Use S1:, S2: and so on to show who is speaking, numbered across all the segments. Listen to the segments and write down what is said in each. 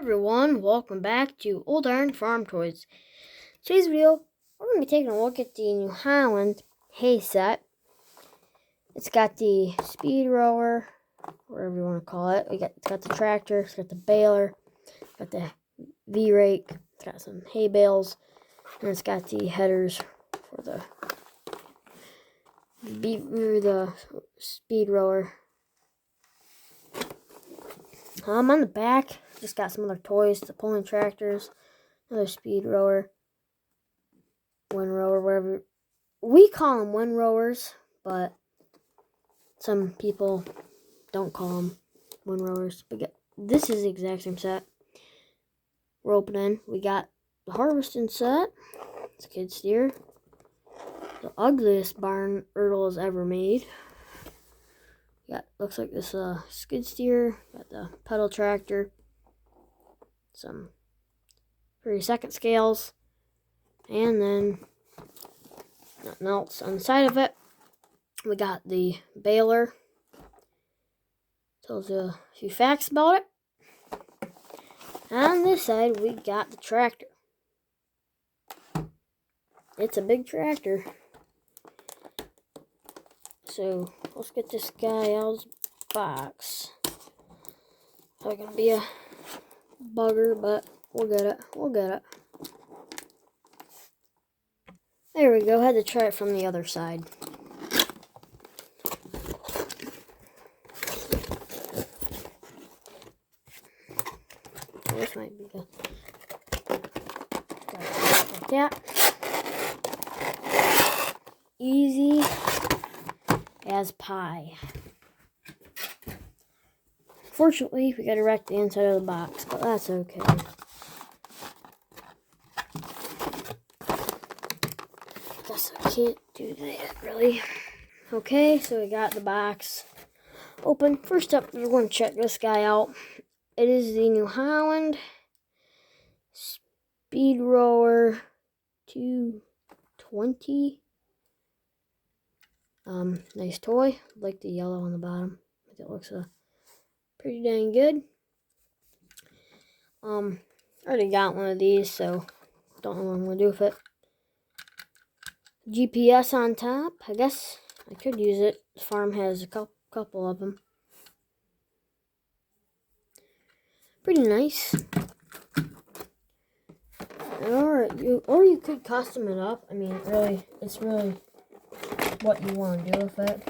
S1: Everyone, welcome back to Old Iron Farm Toys. Today's video, we're going to be taking a look at the New Holland Hay set. It's got the speed rower, whatever you want to call it. It's got the tractor, it's got the baler, it's got the V-rake, it's got some hay bales, and it's got the headers for the speed rower. On the back, just got some other toys, the pulling tractors, another speed rower, wind rower, whatever. We call them wind rowers, but some people don't call them wind rowers. But this is the exact same set. We're opening. We got the harvesting set. It's a kid steer. The ugliest barn Ertl has ever made. Looks like this skid steer. Got the pedal tractor. Some 30-second scales. And then nothing else on the side of it. We got the baler. Tells you a few facts about it. On this side, we got the tractor. It's a big tractor. So let's get this guy out of his box. It's gonna be a bugger, but we'll get it. There we go. Had to try it from the other side. This might be good. Like that. Easy as pie. Fortunately, we got to wreck the inside of the box, but that's okay. Guess I can't do that, really. Okay, so we got the box open. First up, we're going to check this guy out. It is the New Holland Speed Rower 220. Nice toy. I like the yellow on the bottom. I think it looks pretty dang good. I already got one of these, so don't know what I'm gonna do with it. GPS on top. I guess I could use it. The farm has a couple of them. Pretty nice. Or you could custom it up. I mean, it's really what you want to do with it.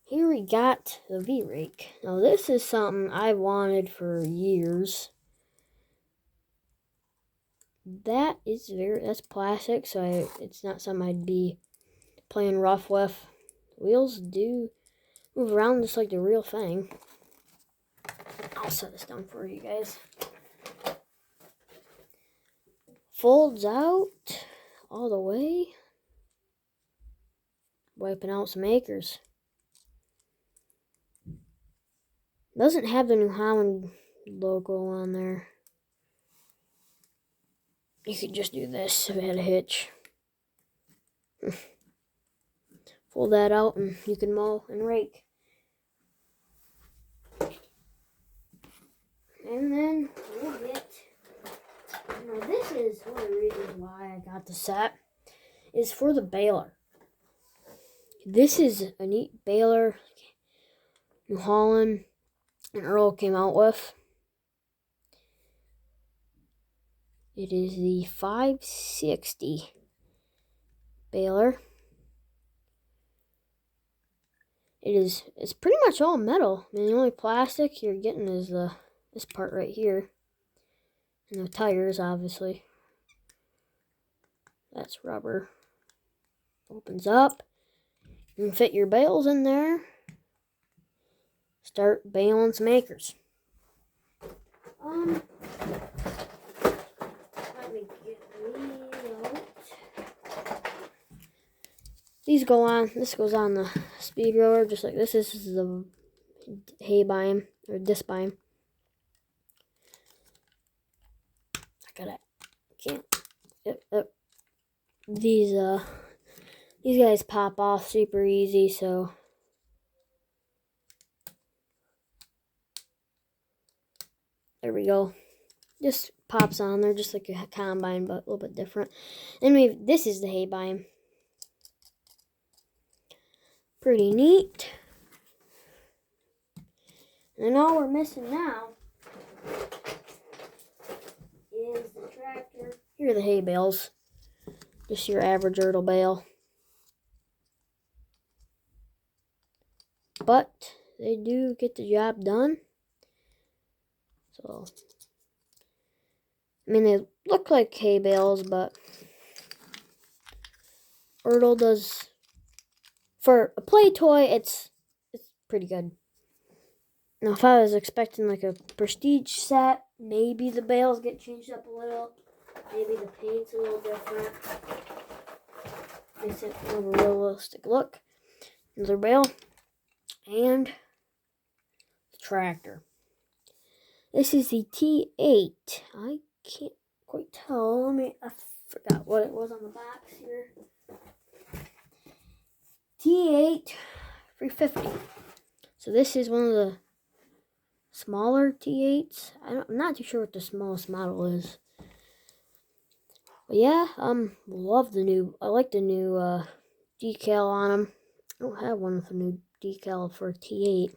S1: Here we got the V-rake. Now this is something I wanted for years. That's plastic, so it's not something I'd be playing rough with. Wheels do move around just like the real thing. I'll set this down for you guys. Folds out all the way. Wiping out some acres. Doesn't have the New Holland logo on there. You could just do this if it had a hitch. Fold that out and you can mow and rake. And then we'll get... Now this is one of the reasons why I got the set. Is for the baler. This is a neat baler New Holland and Ertl came out with. It is the 560 baler. It's pretty much all metal. I mean, the only plastic you're getting is this part right here. And the tires, obviously. That's rubber. Opens up. You can fit your bales in there. Start baling some acres. Let me get these out. These go on. This goes on the speed rower, just like this. This is the hay biome or disc biome. These guys pop off super easy, so There we go. Just pops on there, just like a combine, but a little bit different. And this is the hay bime. Pretty neat. And all we're missing now is the tractor. Here are the hay bales. Just your average Ertl bale. But they do get the job done. So, I mean, they look like hay bales, but Ertl does, for a play toy, it's pretty good. Now, if I was expecting like a prestige set, maybe the bales get changed up a little. Maybe the paint's a little different. Makes it more of a realistic look. Another bale. And the tractor. This is the T8. I can't quite tell. I forgot what it was on the box here. T8 350. So this is one of the smaller T8s. I'm not too sure what the smallest model is. But yeah, love the new. I like the new decal on them. I don't have one with a new decal for a T8.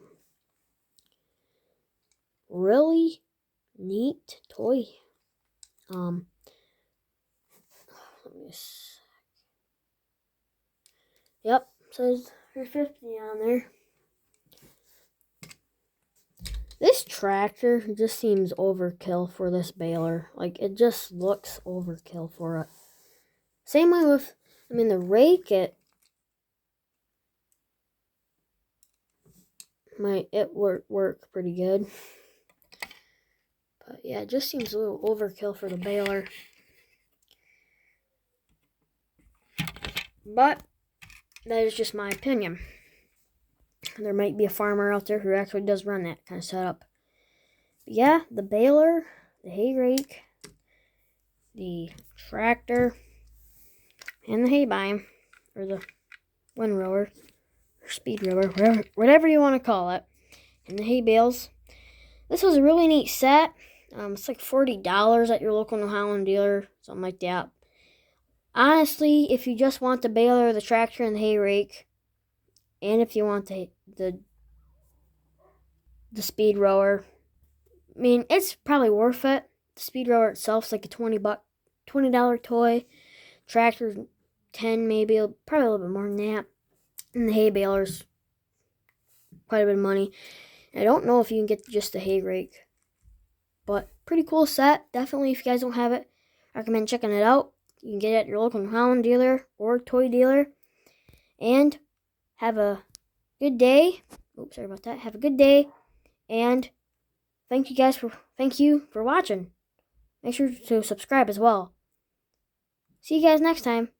S1: Really neat toy. Let me see. Yep, says 350 on there. This tractor just seems overkill for this baler. Like, it just looks overkill for it. Same way with, the rake, it might work pretty good. But yeah, it just seems a little overkill for the baler. But that is just my opinion. There might be a farmer out there who actually does run that kind of setup. But yeah, the baler, the hay rake, the tractor, and the hay bime, or the windrower, or speed rower, whatever you want to call it, and the hay bales. This was a really neat set. It's like $40 at your local New Holland dealer, something like that. Honestly, if you just want the baler, the tractor, and the hay rake, and if you want the speed rower, it's probably worth it. The speed rower itself is like a $20 toy. Tractor's $10, maybe, probably a little bit more than that. And the hay baler's quite a bit of money. I don't know if you can get just the hay rake, but pretty cool set. Definitely, if you guys don't have it, I recommend checking it out. You can get it at your local Holland dealer or toy dealer. And have a good day. Oops, sorry about that. Have a good day, and thank you for watching. Make sure to subscribe as well. See you guys next time.